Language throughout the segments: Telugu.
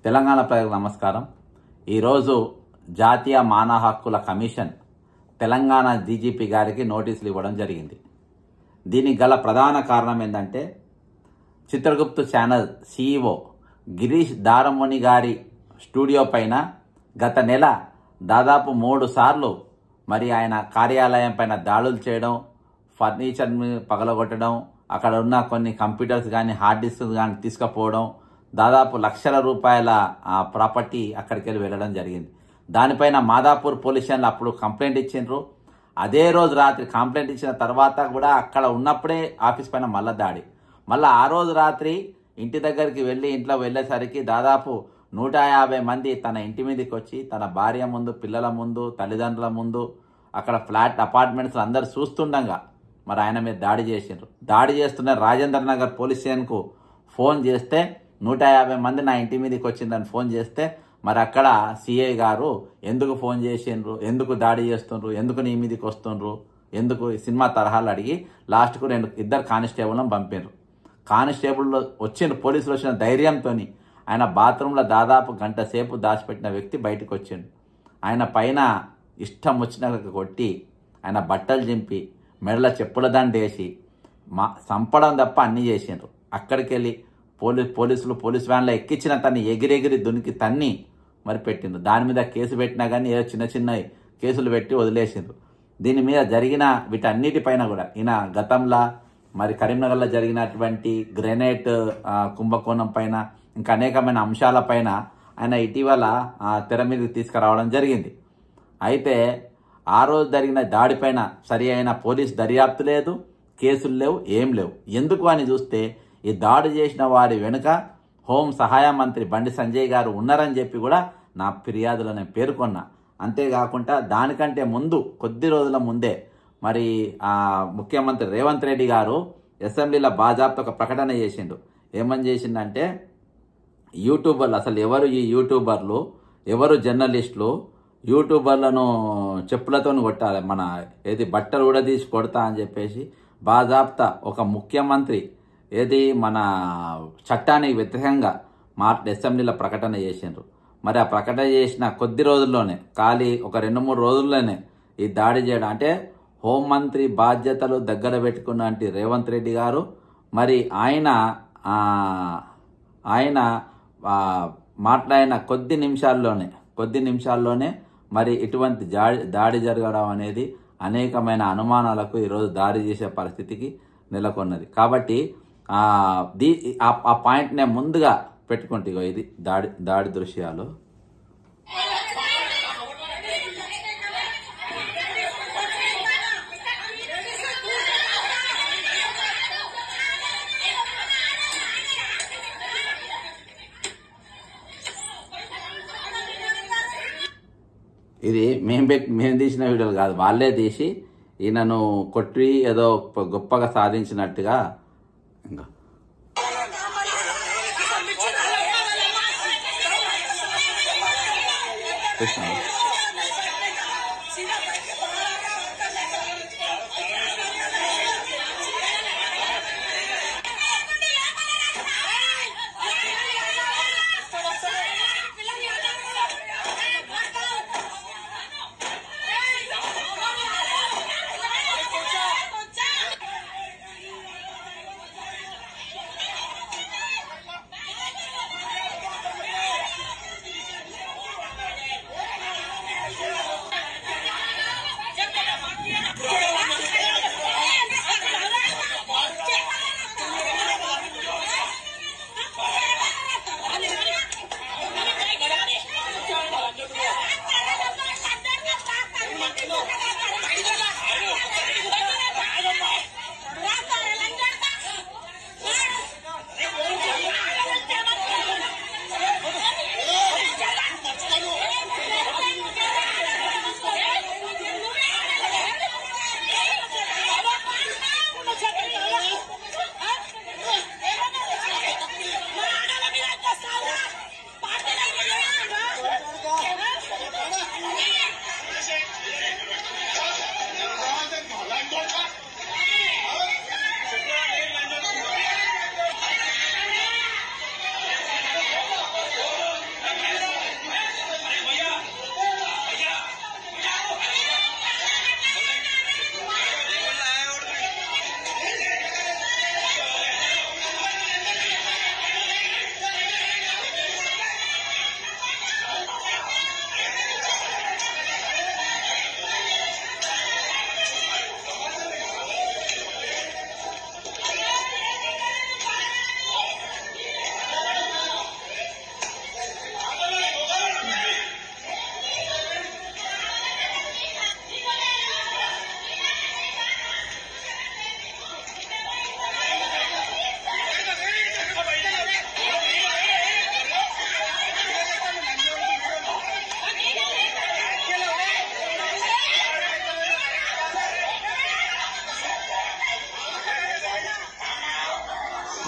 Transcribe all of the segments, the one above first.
తెలంగాణ ప్రజలకు నమస్కారం. ఈరోజు జాతీయ మానవ హక్కుల కమిషన్ తెలంగాణ డీజీపీ గారికి నోటీసులు ఇవ్వడం జరిగింది. దీనికి గల ప్రధాన కారణం ఏంటంటే చిత్రగుప్తు ఛానల్ సీఈఓ గిరీష్ దారముని గారి స్టూడియో పైన గత నెల దాదాపు 3 సార్లు మరి ఆయన కార్యాలయం పైన దాడులు చేయడం, ఫర్నిచర్ని పగలగొట్టడం, అక్కడ ఉన్న కొన్ని కంప్యూటర్స్ కానీ హార్డ్ డిస్క్స్ కానీ తీసుకుపోవడం, దాదాపు లక్షల రూపాయల ప్రాపర్టీ అక్కడికి వెళ్ళడం జరిగింది. దానిపైన మాదాపూర్ పోలీస్ స్టేషన్లో అప్పుడు కంప్లైంట్ ఇచ్చిండ్రు. అదే రోజు రాత్రి కంప్లైంట్ ఇచ్చిన తర్వాత కూడా అక్కడ ఉన్నప్పుడే ఆఫీస్ పైన మళ్ళా దాడి. మళ్ళీ ఆ రోజు రాత్రి ఇంటి దగ్గరికి ఇంట్లో వెళ్ళేసరికి దాదాపు 150 మంది తన ఇంటి మీదకి వచ్చి తన భార్య ముందు, పిల్లల ముందు, తల్లిదండ్రుల ముందు, అక్కడ అపార్ట్మెంట్స్ అందరు చూస్తుండగా మరి ఆయన మీద దాడి చేసిండ్రు. దాడి చేస్తున్న రాజేంద్ర నగర్ పోలీస్ స్టేషన్కు ఫోన్ చేస్తే 150 మంది నా ఇంటి మీదకి వచ్చిందని ఫోన్ చేస్తే మరి అక్కడ సిఐ గారు ఎందుకు ఫోన్ చేసిండ్రు, ఎందుకు దాడి చేస్తుండ్రు, ఎందుకు నీ మీదకి వస్తుండ్రు, ఎందుకు సినిమా తరహాలు అడిగి లాస్ట్కు 2 కానిస్టేబుల్ని పంపిండ్రు. కానిస్టేబుల్లో పోలీసులు వచ్చిన ధైర్యంతో ఆయన బాత్రూంలో దాదాపు గంట సేపు దాచిపెట్టిన వ్యక్తి బయటకు వచ్చిండు. ఆయన పైన ఇష్టం వచ్చినట్టు కొట్టి ఆయన బట్టలు చింపి మెడల చెప్పుల దండేసి సంపడం తప్ప అన్నీ చేసిండ్రు. అక్కడికి వెళ్ళి పోలీసులు పోలీస్ వ్యాన్లో ఎక్కించిన తన్ని ఎగిరెగిరి దునికి తన్ని మరి పెట్టిండ్రు. దాని మీద కేసు పెట్టినా కానీ ఏదో చిన్న చిన్న కేసులు పెట్టి వదిలేసిండ్రు. దీని మీద జరిగిన వీటన్నిటిపైన కూడా ఈయన గతంలో మరి కరీంనగర్లో జరిగినటువంటి గ్రెనేట్ కుంభకోణం పైన ఇంకా అనేకమైన అంశాలపైన ఆయన ఇటీవల తెర మీదకి తీసుకురావడం జరిగింది. అయితే ఆ రోజు జరిగిన దాడిపైన సరి అయిన పోలీస్ దర్యాప్తు లేదు, కేసులు లేవు, ఏం లేవు. ఎందుకు అని చూస్తే ఈ దాడి చేసిన వారి వెనుక హోం సహాయ మంత్రి బండి సంజయ్ గారు ఉన్నారని చెప్పి కూడా నా ఫిర్యాదులో నేను పేర్కొన్నా. అంతేకాకుండా దానికంటే ముందు కొద్ది రోజుల ముందే మరి ముఖ్యమంత్రి రేవంత్ రెడ్డి గారు అసెంబ్లీలో బాజాప్తో ఒక ప్రకటన చేసిండు. ఏమని చేసిండంటే యూట్యూబర్లు, అసలు ఎవరు ఈ యూట్యూబర్లు, ఎవరు జర్నలిస్టులు, యూట్యూబర్లను చెప్పులతో కొట్టాలి, మన బట్టలు కూడా తీసి కొడతా అని చెప్పేసి బాజాప్తా ఒక ముఖ్యమంత్రి మన చట్టానికి వ్యతిరేకంగా అసెంబ్లీలో ప్రకటన చేసిండ్రు. మరి ఆ ప్రకటన చేసిన కొద్ది రోజుల్లోనే ఒక 2-3 రోజుల్లోనే ఈ దాడి చేయడం అంటే హోంమంత్రి బాధ్యతలు దగ్గర పెట్టుకున్నటువంటి రేవంత్ రెడ్డి గారు మరి ఆయన మాట్లాడిన కొద్ది నిమిషాల్లోనే మరి ఇటువంటి దాడి జరగడం అనేది అనేకమైన అనుమానాలకు ఈరోజు దారి చేసే పరిస్థితికి నెలకొన్నది. కాబట్టి ఆ పాయింట్ నేను ముందుగా పెట్టుకుంటే ఇది దాడి దృశ్యాలు. ఇది మేము తీసిన వీడియోలు కాదు, వాళ్ళే తీసి ఈయనను కొట్టి ఏదో గొప్పగా సాధించినట్టుగా ఇంకా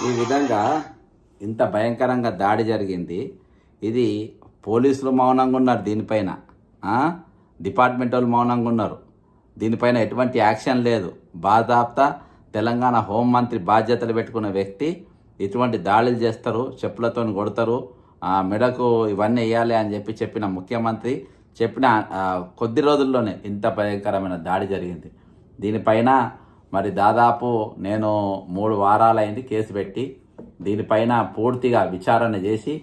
ఈ విధంగా ఇంత భయంకరంగా దాడి జరిగింది. ఇది పోలీసులు మౌనంగా ఉన్నారు దీనిపైన, డిపార్ట్మెంట్ వాళ్ళు మౌనంగా ఉన్నారు. దీనిపైన ఎటువంటి యాక్షన్ లేదు. బాధాప్తా తెలంగాణ హోంమంత్రి బాధ్యతలు పెట్టుకున్న వ్యక్తి ఇటువంటి దాడులు చేస్తారు, చెప్పులతో కొడతారు, మెడకు ఇవన్నీ వేయాలి అని చెప్పిన ముఖ్యమంత్రి చెప్పిన కొద్ది రోజుల్లోనే ఇంత భయంకరమైన దాడి జరిగింది. దీనిపైన మరి దాదాపు నేను 3 వారాలైంది కేసు పెట్టి దీనిపైన పూర్తిగా విచారణ చేసి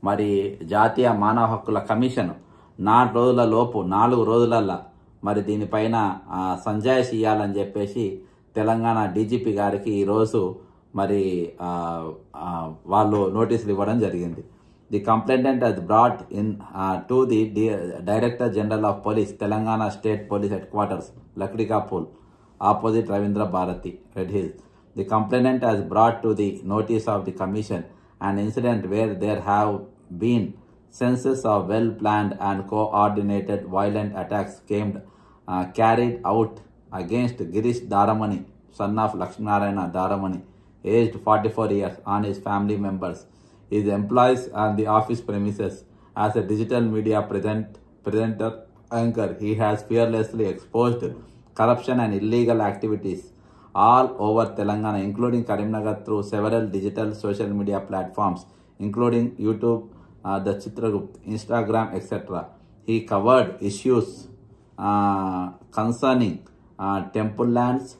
మరి జాతీయ మానవ హక్కుల కమిషన్ 4 రోజులల్లా మరి దీనిపైన సంజాయిషి ఇవ్వాలని చెప్పేసి తెలంగాణ డీజీపీ గారికి ఈరోజు మరి వాళ్ళు నోటీసులు ఇవ్వడం జరిగింది. The complaint has brought in to the Director General of Police, Telangana State Police Headquarters, Lakdikapul, opposite Ravindra Bharati, Red Hills. The complainant has brought to the notice of the commission an incident where there have been census of well-planned and coordinated violent attacks carried out against Girish Daramani, son of Lakshminarayana Daramani, aged 44 years, on his family members, his employees on the office premises. As a digital media presenter anchor, he has fearlessly exposed corruption and illegal activities all over Telangana, including Karimnagar, through several digital social media platforms, including YouTube, the Chitragupt, Instagram, etc. He covered issues concerning temple lands,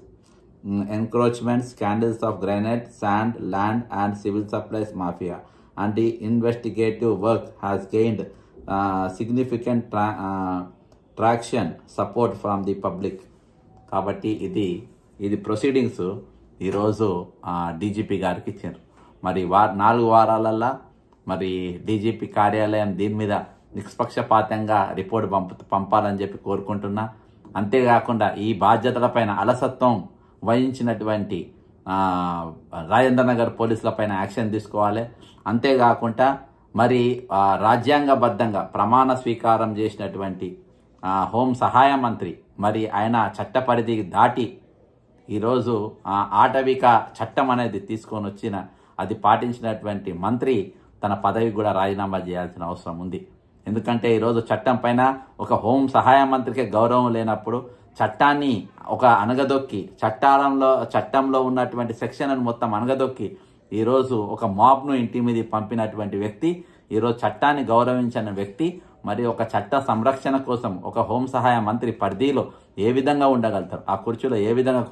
encroachments, scandals of granite, sand, land and civil supplies mafia, and the investigative work has gained significant traction support from the public. కాబట్టి ఇది ప్రొసీడింగ్స్ ఈరోజు డీజీపీ గారికి ఇచ్చారు. మరి 4 వారాలల్లా మరి డీజీపీ కార్యాలయం దీని మీద నిష్పక్షపాతంగా రిపోర్ట్ పంపాలని చెప్పి కోరుకుంటున్నా. అంతేకాకుండా ఈ బాధ్యతలపైన అలసత్వం వహించినటువంటి రాజేంద్రనగర్ పోలీసులపైన యాక్షన్ తీసుకోవాలి. అంతేకాకుండా మరి రాజ్యాంగబద్ధంగా ప్రమాణ స్వీకారం చేసినటువంటి హోం సహాయ మంత్రి మరి ఆయన చట్ట పరిధికి దాటి ఈరోజు ఆటవిక చట్టం అనేది తీసుకొని వచ్చిన అది పాటించినటువంటి మంత్రి తన పదవికి కూడా రాజీనామా చేయాల్సిన అవసరం ఉంది. ఎందుకంటే ఈరోజు చట్టం పైన ఒక హోం సహాయ మంత్రికే గౌరవం లేనప్పుడు చట్టాన్ని ఒక అనగదొక్కి చట్టంలో ఉన్నటువంటి సెక్షన్ను మొత్తం అనగదొక్కి ఈరోజు ఒక మాబ్ను ఇంటి మీద పంపినటువంటి వ్యక్తి, ఈరోజు చట్టాన్ని గౌరవించిన వ్యక్తి మరి ఒక చట్ట సంరక్షణ కోసం ఒక హోం సహాయ మంత్రి పరిధిలో ఏ విధంగా ఉండగలుగుతారు, ఆ కుర్చీలో ఏ విధంగా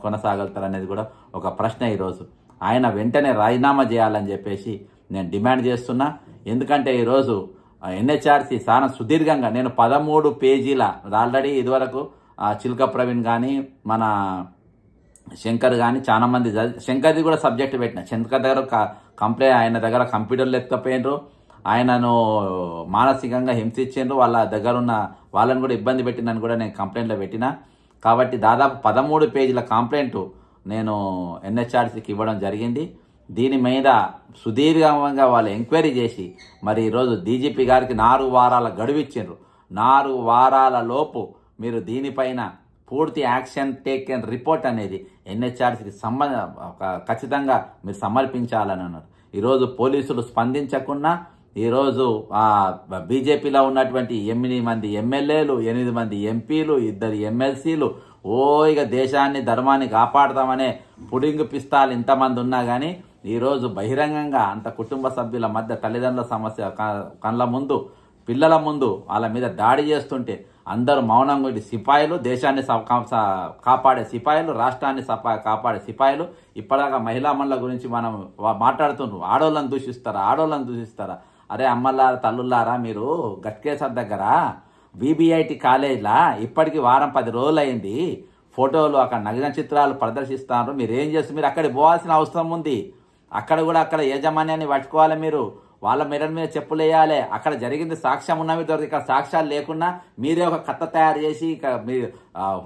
కొనసాగలుగుతారు అనేది కూడా ఒక ప్రశ్న. ఈరోజు ఆయన వెంటనే రాజీనామా చేయాలని చెప్పేసి నేను డిమాండ్ చేస్తున్నా. ఎందుకంటే ఈరోజు ఎన్హెచ్ఆర్సీ చాలా సుదీర్ఘంగా నేను 13 పేజీల ఆల్రెడీ ఇదివరకు చిల్క ప్రవీణ్ కానీ మన శంకర్ కానీ చాలా మంది, శంకర్ది కూడా సబ్జెక్ట్ పెట్టిన. శంకర్ దగ్గర కంప్లైంట్, ఆయన దగ్గర కంప్యూటర్లు ఎత్తుకపోయినరు, ఆయనను మానసికంగా హింసించారు, వాళ్ళ దగ్గర ఉన్న వాళ్ళని కూడా ఇబ్బంది పెట్టినని కూడా నేను కంప్లైంట్లో పెట్టిన. కాబట్టి దాదాపు 13 పేజీల కంప్లైంట్ నేను ఎన్హెచ్ఆర్సీకి ఇవ్వడం జరిగింది. దీని మీద సుదీర్ఘంగా వాళ్ళు ఎంక్వైరీ చేసి మరి ఈరోజు డీజీపీ గారికి 4 వారాల గడువు ఇచ్చిండ్రు. 4 వారాల లోపు మీరు దీనిపైన పూర్తి యాక్షన్ టేకెన్ రిపోర్ట్ అనేది ఎన్హెచ్ఆర్సీకి ఖచ్చితంగా మీరు సమర్పించాలని అన్నారు. ఈరోజు పోలీసులు స్పందించకుండా ఈరోజు బీజేపీలో ఉన్నటువంటి 8 మంది ఎమ్మెల్యేలు, 8 మంది ఎంపీలు, 2 ఎమ్మెల్సీలు ఇక దేశాన్ని ధర్మాన్ని కాపాడతామనే పుడింగు పిస్తాలు ఇంతమంది ఉన్నా కానీ ఈరోజు బహిరంగంగా అంత కుటుంబ సభ్యుల మధ్య తల్లిదండ్రుల సమస్య కళ్ళ ముందు, పిల్లల ముందు వాళ్ళ మీద దాడి చేస్తుంటే అందరూ మౌనంగా సిపాయిలు, దేశాన్ని కాపాడే సిపాయిలు, రాష్ట్రాన్ని కాపాడే సిపాయిలు. ఇప్పటిదాకా మహిళా మనుల గురించి మనం మాట్లాడుతున్నారు, ఆడోళ్ళని దూషిస్తారా? అరే అమ్మలారా, తల్లులారా, మీరు గట్కేసర్ దగ్గర విబిఐటి కాలేజ్లా ఇప్పటికి వారం 10 రోజులు అయింది, ఫోటోలు అక్కడ నగ్న చిత్రాలు ప్రదర్శిస్తారు. మీరు ఏం చేస్తారు? మీరు అక్కడికి పోవాల్సిన అవసరం ఉంది. అక్కడ యాజమాన్యాన్ని పట్టుకోవాలి, మీరు వాళ్ళ మెడల మీద చెప్పులు వేయాలి. అక్కడ జరిగింది సాక్ష్యం ఉన్నవి దొరికి, ఇక్కడ సాక్ష్యాలు లేకుండా మీరే ఒక కథ తయారు చేసి మీరు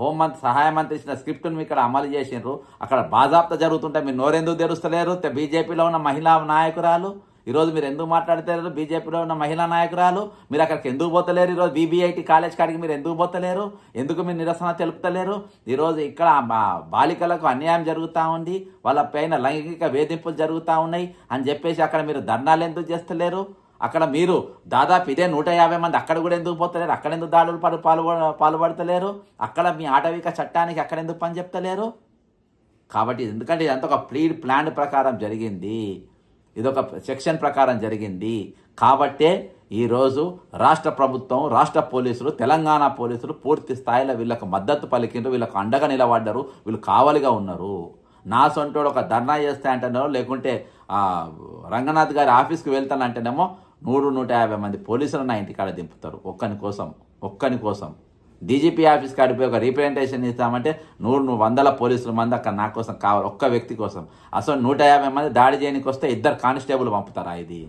హోంమంత్రి సహాయ మంత్రి ఇచ్చిన స్క్రిప్ట్ను ఇక్కడ అమలు చేసినారు. అక్కడ బాజాప్తా జరుగుతుంటే మీరు నోరెందుకు తెరుస్తలేరు? బీజేపీలో ఉన్న మహిళా నాయకురాలు ఈరోజు మీరు ఎందుకు మాట్లాడతలేరు? బీజేపీలో ఉన్న మహిళా నాయకురాలు మీరు అక్కడికి ఎందుకు పోతలేరు? ఈరోజు బీబీఐటీ కాలేజ్ కాడికి మీరు ఎందుకు పోతలేరు? ఎందుకు మీరు నిరసన తెలుపుతలేరు? ఈరోజు ఇక్కడ బాలికలకు అన్యాయం జరుగుతూ ఉంది, వాళ్ళ పైన లైంగిక వేధింపులు జరుగుతూ ఉన్నాయి అని చెప్పేసి అక్కడ మీరు ధర్నాలు ఎందుకు చేస్తలేరు? అక్కడ మీరు దాదాపు ఇదే 150 మంది అక్కడ కూడా ఎందుకు పోతలేరు? అక్కడ ఎందుకు దాడులు పాల్పడతలేరు? అక్కడ మీ ఆటవిక చట్టానికి అక్కడ ఎందుకు పని చెప్తలేరు? కాబట్టి ఎందుకంటే ఇదంతా ఒక ప్లాన్ ప్రకారం జరిగింది, ఇదొక సెక్షన్ ప్రకారం జరిగింది. కాబట్టే ఈరోజు రాష్ట్ర ప్రభుత్వం, రాష్ట్ర పోలీసులు, తెలంగాణ పోలీసులు పూర్తి స్థాయిలో వీళ్ళకు మద్దతు పలికిండ్రు, వీళ్ళకు అండగా నిలబడ్డారు, వీళ్ళు కావలిగా ఉన్నారు. నా సొంటోడు ఒక ధర్నా చేస్తే అంటేనేమో, లేకుంటే రంగనాథ్ గారి ఆఫీస్కి వెళ్తానంటేనేమో 100-150 మంది పోలీసులు నా ఇంటికాడ దింపుతారు ఒక్కని కోసం. డీజీపీ ఆఫీస్ కాడిపోయి ఒక రీప్రజెంటేషన్ ఇస్తామంటే 100 పోలీసుల మంది అక్కడ నా కోసం కావాలి, ఒక్క వ్యక్తి కోసం. అసలు 150 మంది దాడి చేయడానికి వస్తే 2 కానిస్టేబుల్ పంపుతారా ఇది?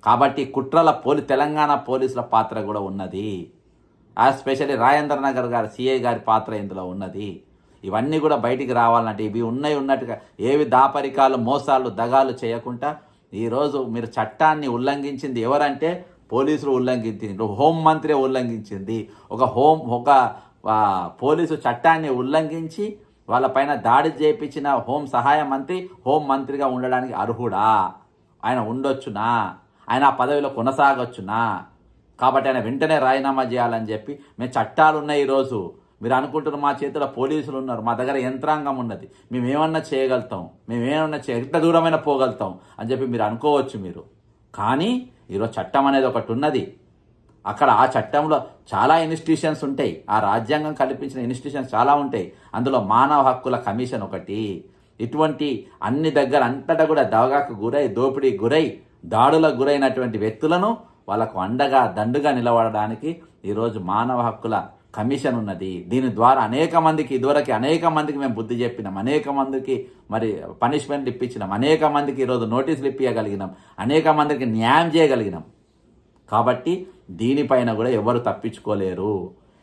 కాబట్టి కుట్రల తెలంగాణ పోలీసుల పాత్ర కూడా ఉన్నది. ఎస్పెషల్లీ రాజేంద్ర నగర్ గారి సిఐ గారి పాత్ర ఇందులో ఉన్నది. ఇవన్నీ కూడా బయటికి రావాలంటే ఇవి ఉన్నట్టుగా ఏవి దాపరికాలు, మోసాలు, దగాలు చేయకుండా ఈరోజు మీరు చట్టాన్ని ఉల్లంఘించింది ఎవరంటే పోలీసులు ఉల్లంఘించింది, హోంమంత్రి ఉల్లంఘించింది. ఒక పోలీసు చట్టాన్ని ఉల్లంఘించి వాళ్ళపైన దాడి చేయించిన హోంమంత్రిగా ఉండడానికి అర్హుడా? ఆయన ఉండొచ్చునా? ఆయన ఆ పదవిలో కొనసాగొచ్చునా? కాబట్టి ఆయన వెంటనే రాజీనామా చేయాలని చెప్పి మేము చట్టాలు ఉన్నాయి. ఈరోజు మీరు అనుకుంటున్నారు మా చేతిలో పోలీసులు ఉన్నారు, మా దగ్గర యంత్రాంగం ఉన్నది, మేమేమన్నా చేయగలుగుతాం, ఎంత దూరమైనా పోగలుగుతాం అని చెప్పి మీరు అనుకోవచ్చు మీరు. కానీ ఈరోజు చట్టం అనేది ఒకటి ఉన్నది. అక్కడ ఆ చట్టంలో చాలా ఇన్స్టిట్యూషన్స్ ఉంటాయి, ఆ రాజ్యాంగం కల్పించిన ఇన్స్టిట్యూషన్స్ చాలా ఉంటాయి. అందులో మానవ హక్కుల కమిషన్ ఒకటి. ఇటువంటి అన్ని దగ్గర అంతటా కూడా దగాకు గురై, దోపిడీ గురై, దాడులకు గురైనటువంటి వ్యక్తులను వాళ్ళకు అండగా దండుగా నిలబడడానికి ఈరోజు మానవ హక్కుల కమిషన్ ఉన్నది. దీని ద్వారా ఇదివరకు అనేక మందికి మేము బుద్ధి చెప్పినాం, అనేక మందికి మరి పనిష్మెంట్లు ఇప్పించినాం, అనేక మందికి ఈరోజు నోటీసులు ఇప్పించగలిగినాం, అనేక మందికి న్యాయం చేయగలిగినాం. కాబట్టి దీనిపైన కూడా ఎవరు తప్పించుకోలేరు.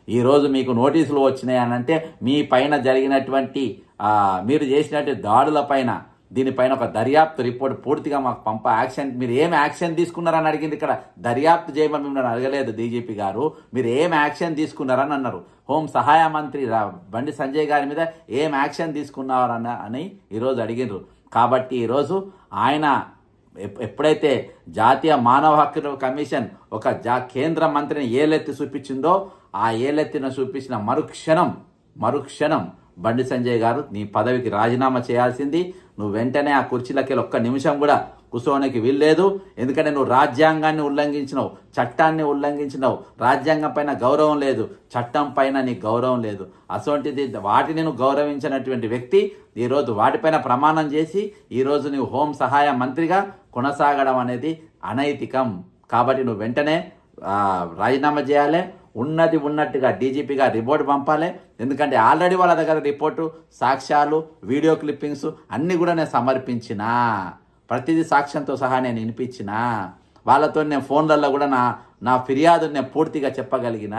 ఈరోజు మీకు నోటీసులు వచ్చినాయి అనంటే మీ పైన జరిగినటువంటి మీరు చేసినటువంటి దాడుల పైన దీనిపైన ఒక దర్యాప్తు రిపోర్ట్ పూర్తిగా మాకు యాక్షన్, మీరు ఏం యాక్షన్ తీసుకున్నారని అడిగింది. ఇక్కడ దర్యాప్తు చేయమని మిమ్మల్ని అడగలేదు డీజీపీ గారు, మీరు ఏం యాక్షన్ తీసుకున్నారని అన్నారు. హోం సహాయ మంత్రి బండి సంజయ్ గారి మీద ఏం యాక్షన్ తీసుకున్నారని ఈరోజు అడిగినారు. కాబట్టి ఈరోజు ఆయన ఎప్పుడైతే జాతీయ మానవ హక్కుల కమిషన్ ఒక కేంద్ర మంత్రిని ఏలెత్తి చూపించిందో, ఆ ఏలెత్తిన చూపించిన మరుక్షణం బండి సంజయ్ గారు నీ పదవికి రాజీనామా చేయాల్సింది. నువ్వు వెంటనే ఆ కుర్చీలకి ఒక్క నిమిషం కూడా కూర్చోనికి వీల్లేదు. ఎందుకంటే నువ్వు రాజ్యాంగాన్ని ఉల్లంఘించినావు, చట్టాన్ని ఉల్లంఘించినావు, రాజ్యాంగం పైన గౌరవం లేదు, చట్టం పైన నీకు గౌరవం లేదు. అసొంటిది వాటిని నువ్వు గౌరవించినటువంటి వ్యక్తి ఈరోజు వాటిపైన ప్రమాణం చేసి ఈరోజు నువ్వు హోం సహాయ మంత్రిగా కొనసాగడం అనేది అనైతికం. కాబట్టి నువ్వు వెంటనే రాజీనామా చేయాలి. ఉన్నట్టుగా డీజీపీగా రిపోర్ట్ పంపాలి. ఎందుకంటే ఆల్రెడీ వాళ్ళ దగ్గర రిపోర్టు, సాక్ష్యాలు, వీడియో క్లిప్పింగ్స్ అన్నీ కూడా నేను సమర్పించిన, ప్రతిదీ సాక్ష్యంతో సహా నేను వినిపించిన, వాళ్ళతో నేను ఫోన్లలో కూడా నా ఫిర్యాదుని నేను పూర్తిగా చెప్పగలిగిన.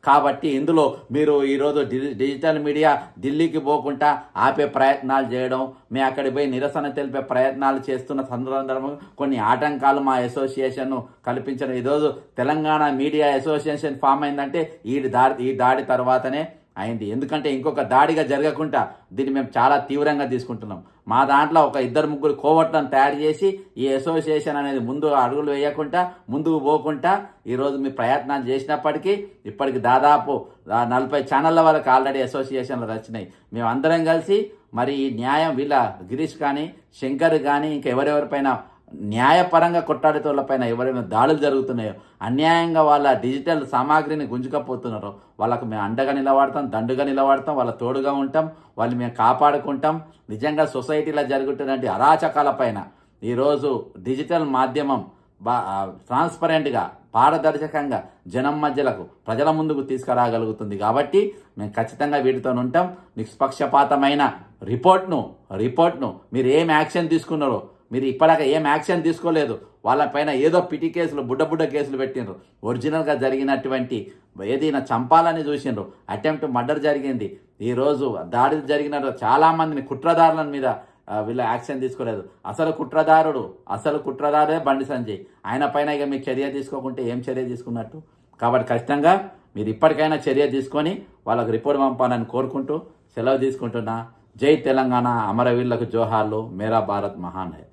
కాబట్టి ఇందులో మీరు ఈరోజు డిజిటల్ మీడియా ఢిల్లీకి పోకుండా ఆపే ప్రయత్నాలు చేయడం, మేము అక్కడికి పోయి నిరసన తెలిపే ప్రయత్నాలు చేస్తున్న సందర్భంలో కొన్ని ఆటంకాలు మా అసోసియేషన్ కల్పించడం. ఈరోజు తెలంగాణ మీడియా అసోసియేషన్ ఫామ్ అయిందంటే ఈ దాడి తర్వాతనే అయింది. ఎందుకంటే ఇంకొక దాడిగా జరగకుండా దీన్ని మేము చాలా తీవ్రంగా తీసుకుంటున్నాం. మా దాంట్లో ఒక 2-3 కోవట్లను తయారు చేసి ఈ అసోసియేషన్ అనేది ముందు అడుగులు వేయకుండా, ముందుకు పోకుండా ఈరోజు మీ ప్రయత్నాలు చేసినప్పటికీ ఇప్పటికి దాదాపు 40 ఛానళ్ళ వరకు ఆల్రెడీ అసోసియేషన్లు వచ్చినాయి. మేము అందరం కలిసి మరి ఈ న్యాయం వీళ్ళ గిరీష్ కానీ, శంకర్ కానీ, ఇంకా ఎవరెవరిపైన న్యాయపరంగా కొట్టాడేటోళ్ళపైన ఎవరైనా దాడులు జరుగుతున్నాయో, అన్యాయంగా వాళ్ళ డిజిటల్ సామాగ్రిని గుంజుకపోతున్నారో వాళ్ళకు మేము అండగా నిలబడతాం, దండుగా నిలబడతాం, వాళ్ళ తోడుగా ఉంటాం, వాళ్ళు మేము కాపాడుకుంటాం. నిజంగా సొసైటీలో జరుగుతున్నటువంటి అరాచకాల పైన ఈరోజు డిజిటల్ మాధ్యమం ట్రాన్స్పరెంట్గా, పారదర్శకంగా జనం మధ్యలకు, ప్రజల ముందుకు తీసుకురాగలుగుతుంది. కాబట్టి మేము ఖచ్చితంగా వీటితో ఉంటాం. నిష్పక్షపాతమైన రిపోర్ట్ను మీరు ఏం యాక్షన్ తీసుకున్నారో, మీరు ఇప్పటిదాకా ఏం యాక్షన్ తీసుకోలేదు, వాళ్ళపైన ఏదో పిటి కేసులు, బుడ్డ కేసులు పెట్టినరు. ఒరిజినల్గా జరిగినటువంటి ఏదైనా చంపాలని చూసిండ్రు, అటెంప్ట్ మర్డర్ జరిగింది. ఈరోజు దాడి జరిగిన చాలామందిని కుట్రదారుల మీద వీళ్ళు యాక్షన్ తీసుకోలేదు. అసలు కుట్రదారుడే బండి సంజయ్. ఆయన పైన ఇక మీకు చర్య తీసుకోకుంటే ఏం చర్య తీసుకున్నట్టు? కాబట్టి ఖచ్చితంగా మీరు ఇప్పటికైనా చర్య తీసుకొని వాళ్ళకు రిపోర్ట్ పంపాలని కోరుకుంటూ సెలవు తీసుకుంటున్నా. జై తెలంగాణ, అమరవీరులకు జోహార్లు, మేరా భారత్ మహాన్ హై.